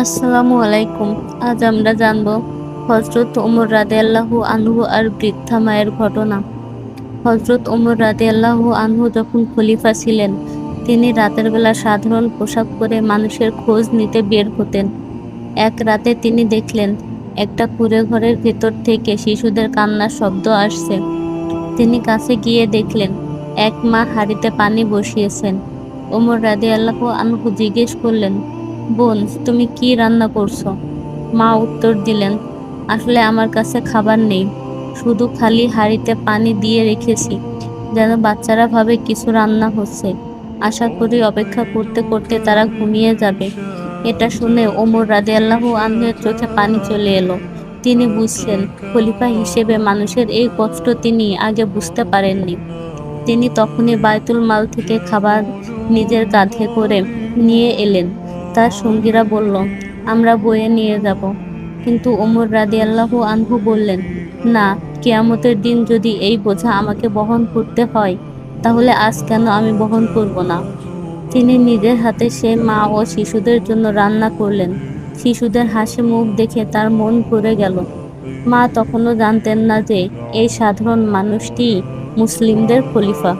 আসসালামু আলাইকুম। আজ আমরা জানব হযরত ওমর রাদিয়াল্লাহু আনহু আর বৃদ্ধা মায়ের ঘটনা। হযরত ওমর রাদিয়াল্লাহু আনহু যখন খলিফা ছিলেন, তিনি রাতের বেলা সাধারণ পোশাক পরে মানুষের খোঁজ নিতে বের হতেন। এক রাতে তিনি দেখলেন একটা কুঁড়ে ঘরের ভেতর থেকে শিশুদের কান্নার শব্দ আসছে। তিনি কাছে গিয়ে দেখলেন এক মা হাঁড়িতে পানি বসিয়েছেন। ওমর রাদিয়াল্লাহু আনহু জিজ্ঞেস করলেন, বোন, তুমি কি রান্না করছো? মা উত্তর দিলেন, আসলে আমার কাছে খাবার নেই, শুধু খালি হাঁড়িতে পানি দিয়ে রেখেছি, যেন বাচ্চারা ভাবে কিছু রান্না হচ্ছে। আশা করি অপেক্ষা করতে করতে তারা ঘুমিয়ে যাবে। এটা শুনে ওমর রাদিয়াল্লাহু আনহুর চোখে পানি চলে এলো। তিনি বুঝলেন, খলিফা হিসেবে মানুষের এই কষ্ট তিনি আগে বুঝতে পারেননি। তিনি তখনই বায়তুল মাল থেকে খাবার নিজের কাঁধে করে নিয়ে এলেন। তার সঙ্গীরা বলল, আমরা বয়ে নিয়ে যাব। কিন্তু ওমর রাদিয়াল্লাহু আনহু বললেন, না, কিয়ামতের দিন যদি এই বোঝা আমাকে বহন করতে হয়, তাহলে আজ কেন আমি বহন করব না? তিনি নিজের হাতে সে মা ও শিশুদের জন্য রান্না করলেন। শিশুদের হাসি মুখ দেখে তার মন ভরে গেল। মা তখনও জানতেন না যে এই সাধারণ মানুষটিই মুসলিমদের খলিফা।